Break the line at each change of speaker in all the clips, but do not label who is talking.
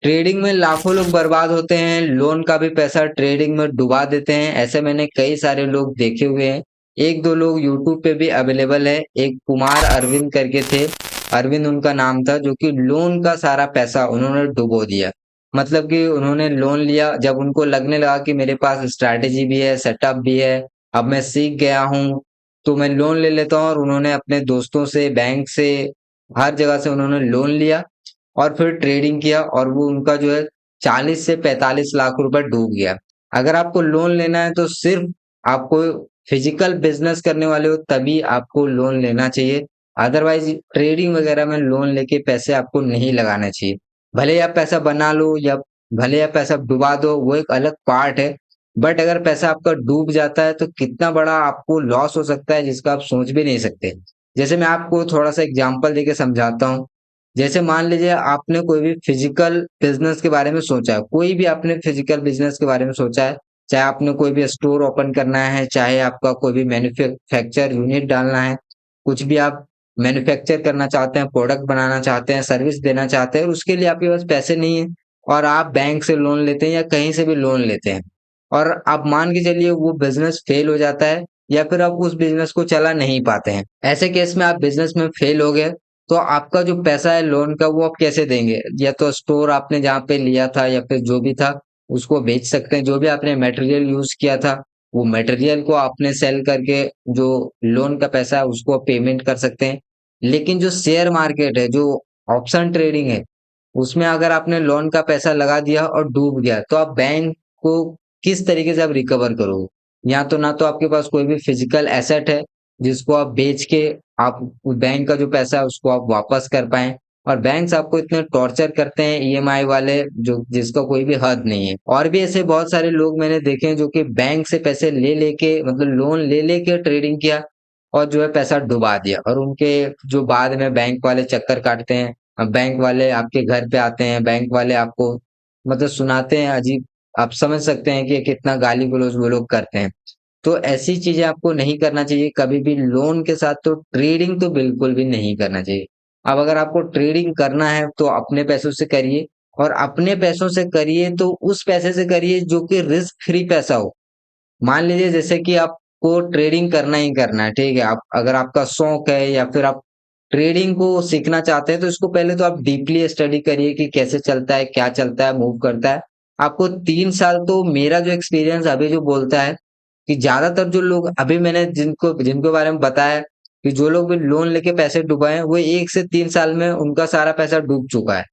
Trading में लाखों लोग बर्बाद होते हैं, लोन का भी पैसा ट्रेडिंग में डुबा देते हैं। ऐसे मैंने कई सारे लोग देखे हुए हैं। 1-2 लोग यूट्यूब पे भी अवेलेबल है। एक कुमार अरविंद करके थे, अरविंद उनका नाम था, जो कि लोन का सारा पैसा उन्होंने डुबो दिया। मतलब कि उन्होंने लोन लिया, जब उनको लगने लगा कि मेरे पास स्ट्रैटेजी भी है, सेटअप भी है, अब मैं सीख गया हूँ, तो मैं लोन ले लेता हूँ, और उन्होंने अपने दोस्तों से, बैंक से, हर जगह से उन्होंने लोन लिया और फिर ट्रेडिंग किया, और वो उनका जो है 40 से 45 लाख रुपए डूब गया। अगर आपको लोन लेना है तो सिर्फ आपको फिजिकल बिजनेस करने वाले हो तभी आपको लोन लेना चाहिए। अदरवाइज ट्रेडिंग वगैरह में लोन लेके पैसे आपको नहीं लगाना चाहिए। भले ही आप पैसा बना लो या भले ही आप पैसा डुबा दो, वो एक अलग पार्ट है। बट अगर पैसा आपका डूब जाता है तो कितना बड़ा आपको लॉस हो सकता है जिसका आप सोच भी नहीं सकते। जैसे मैं आपको थोड़ा सा एग्जांपल देके समझाता हूँ। जैसे मान लीजिए आपने कोई भी फिजिकल बिजनेस के बारे में सोचा है, कोई भी आपने फिजिकल बिजनेस के बारे में सोचा है, चाहे आपने कोई भी स्टोर ओपन करना है, चाहे आपका कोई भी मैन्युफैक्चर यूनिट डालना है, कुछ भी आप मैन्युफैक्चर करना चाहते हैं, प्रोडक्ट बनाना चाहते हैं, सर्विस देना चाहते हैं, और उसके लिए आपके पास पैसे नहीं है, और आप बैंक से लोन लेते हैं या कहीं से भी लोन लेते हैं, और आप मान के चलिए वो बिजनेस फेल हो जाता है, या फिर आप उस बिजनेस को चला नहीं पाते हैं। ऐसे केस में आप बिजनेस में फेल हो गए, तो आपका जो पैसा है लोन का वो आप कैसे देंगे? या तो स्टोर आपने जहाँ पे लिया था या फिर जो भी था उसको बेच सकते हैं। जो भी आपने मटेरियल यूज किया था वो मटेरियल को आपने सेल करके जो लोन का पैसा है उसको आप पेमेंट कर सकते हैं। लेकिन जो शेयर मार्केट है, जो ऑप्शन ट्रेडिंग है, उसमें अगर आपने लोन का पैसा लगा दिया और डूब गया तो आप बैंक को किस तरीके से आप रिकवर करोगे? या तो ना तो आपके पास कोई भी फिजिकल एसेट है जिसको आप बेच के आप बैंक का जो पैसा है उसको आप वापस कर पाएँ, और बैंक्स आपको इतने टॉर्चर करते हैं ईएमआई वाले, जो जिसका कोई भी हद नहीं है। और भी ऐसे बहुत सारे लोग मैंने देखे हैं जो कि बैंक से पैसे ले लेके, मतलब लोन ले लेके ट्रेडिंग किया और जो है पैसा डुबा दिया, और उनके जो बाद में बैंक वाले चक्कर काटते हैं, बैंक वाले आपके घर पे आते हैं, बैंक वाले आपको मतलब सुनाते हैं अजीब, आप समझ सकते हैं कि कितना गाली-गलौज वो लोग करते हैं। तो ऐसी चीज़ें आपको नहीं करना चाहिए कभी भी लोन के साथ, तो ट्रेडिंग तो बिल्कुल भी नहीं करना चाहिए। अब अगर आपको ट्रेडिंग करना है तो अपने पैसों से करिए, और अपने पैसों से करिए तो उस पैसे से करिए जो कि रिस्क फ्री पैसा हो। मान लीजिए जैसे कि आपको ट्रेडिंग करना ही करना है, ठीक है? आप अगर आपका शौक है या फिर आप ट्रेडिंग को सीखना चाहते हैं तो इसको पहले तो आप डीपली स्टडी करिए कि कैसे चलता है, क्या चलता है, मूव करता है। आपको 3 साल, तो मेरा जो एक्सपीरियंस अभी जो बोलता है कि ज़्यादातर जो लोग अभी मैंने जिनको जिनके बारे में बताया कि जो लोग भी लोन लेके पैसे डुबाए हैं, वो 1 से 3 साल में उनका सारा पैसा डूब चुका है।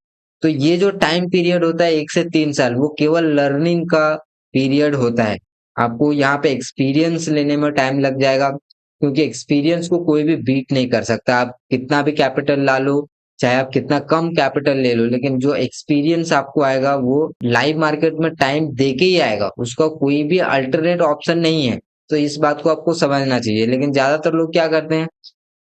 तो ये जो टाइम पीरियड होता है 1 से 3 साल, वो केवल लर्निंग का पीरियड होता है। आपको यहाँ पे एक्सपीरियंस लेने में टाइम लग जाएगा, क्योंकि एक्सपीरियंस को कोई भी बीट नहीं कर सकता। आप कितना भी कैपिटल ला लो, चाहे आप कितना कम कैपिटल ले लो, लेकिन जो एक्सपीरियंस आपको आएगा वो लाइव मार्केट में टाइम दे के ही आएगा। उसका कोई भी अल्टरनेट ऑप्शन नहीं है। तो इस बात को आपको समझना चाहिए। लेकिन ज़्यादातर लोग क्या करते हैं,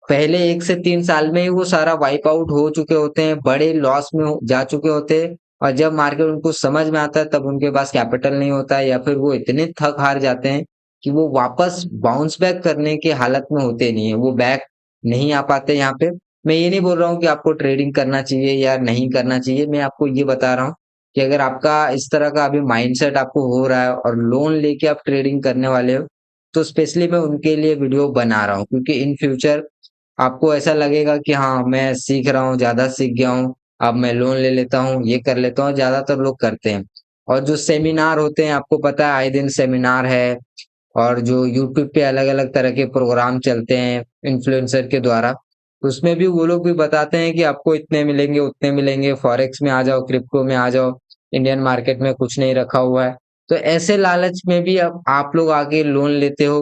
पहले 1 से 3 साल में ही वो सारा वाइप आउट हो चुके होते हैं, बड़े लॉस में हो जा चुके होते हैं, और जब मार्केट उनको समझ में आता है तब उनके पास कैपिटल नहीं होता है, या फिर वो इतने थक हार जाते हैं कि वो वापस बाउंस बैक करने की हालत में होते नहीं है, वो बैक नहीं आ पाते यहाँ पे। मैं ये नहीं बोल रहा हूँ कि आपको ट्रेडिंग करना चाहिए या नहीं करना चाहिए, मैं आपको ये बता रहा हूँ कि अगर आपका इस तरह का अभी माइंडसेट आपको हो रहा है और लोन लेके आप ट्रेडिंग करने वाले हो, तो स्पेशली मैं उनके लिए वीडियो बना रहा हूँ, क्योंकि इन फ्यूचर आपको ऐसा लगेगा कि हाँ, मैं सीख रहा हूँ, ज़्यादा सीख गया हूँ, अब मैं लोन ले लेता हूँ, ये कर लेता हूँ, ज़्यादातर लोग करते हैं। और जो सेमिनार होते हैं, आपको पता है आए दिन सेमिनार है, और जो यूट्यूब पे अलग-अलग तरह के प्रोग्राम चलते हैं इन्फ्लुएंसर के द्वारा, उसमें भी वो लोग भी बताते हैं कि आपको इतने मिलेंगे, उतने मिलेंगे, फॉरेक्स में आ जाओ, क्रिप्टो में आ जाओ, इंडियन मार्केट में कुछ नहीं रखा हुआ है। तो ऐसे लालच में भी अब आप लोग आके लोन लेते हो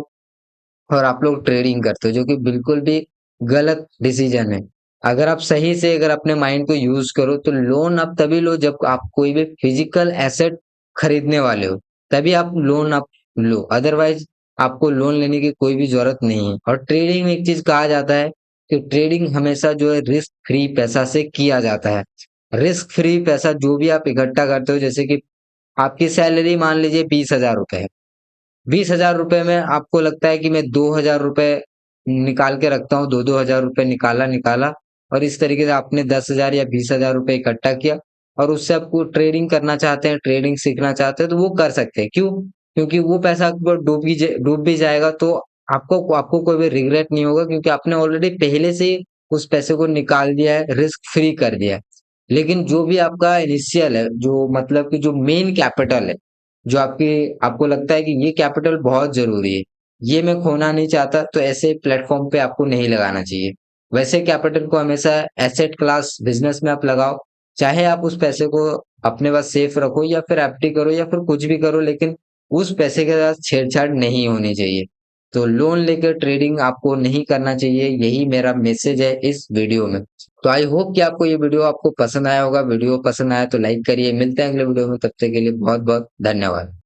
और आप लोग ट्रेडिंग करते हो, जो कि बिल्कुल भी गलत डिसीजन है। अगर आप सही से अगर अपने माइंड को यूज़ करो तो लोन आप तभी लो जब आप कोई भी फिजिकल एसेट खरीदने वाले हो, तभी आप लोन आप लो। अदरवाइज़ आपको लोन लेने की कोई भी ज़रूरत नहीं है। और ट्रेडिंग में एक चीज़ कहा जाता है कि ट्रेडिंग हमेशा जो है रिस्क फ्री पैसा से किया जाता है। रिस्क फ्री पैसा जो भी आप इकट्ठा करते हो, जैसे कि आपकी सैलरी मान लीजिए ₹20,000 है। ₹20,000 में आपको लगता है कि मैं ₹2,000 निकाल के रखता हूँ, 2-2 हज़ार रुपए निकाला और इस तरीके से आपने 10,000 या ₹20,000 इकट्ठा किया, और उससे आपको ट्रेडिंग करना चाहते हैं, ट्रेडिंग सीखना चाहते हैं तो वो कर सकते हैं। क्यों? क्योंकि वो पैसा आपको डूब भी जाएगा तो आपको आपको कोई भी रिग्रेट नहीं होगा, क्योंकि आपने ऑलरेडी पहले से ही उस पैसे को निकाल दिया है, रिस्क फ्री कर दिया है। लेकिन जो भी आपका इनिशियल है, जो मतलब कि जो मेन कैपिटल है, जो आपको लगता है कि ये कैपिटल बहुत ज़रूरी है, ये मैं खोना नहीं चाहता, तो ऐसे प्लेटफ़ॉर्म पे आपको नहीं लगाना चाहिए। वैसे कैपिटल को हमेशा एसेट क्लास बिज़नेस में आप लगाओ, चाहे आप उस पैसे को अपने पास सेफ रखो या फिर एफडी करो या फिर कुछ भी करो, लेकिन उस पैसे के साथ छेड़छाड़ नहीं होनी चाहिए। तो लोन लेकर ट्रेडिंग आपको नहीं करना चाहिए, यही मेरा मैसेज है इस वीडियो में। तो आई होप कि आपको ये वीडियो आपको पसंद आया होगा। वीडियो पसंद आया तो लाइक करिए। मिलते हैं अगले वीडियो में, तब तक के लिए बहुत-बहुत धन्यवाद।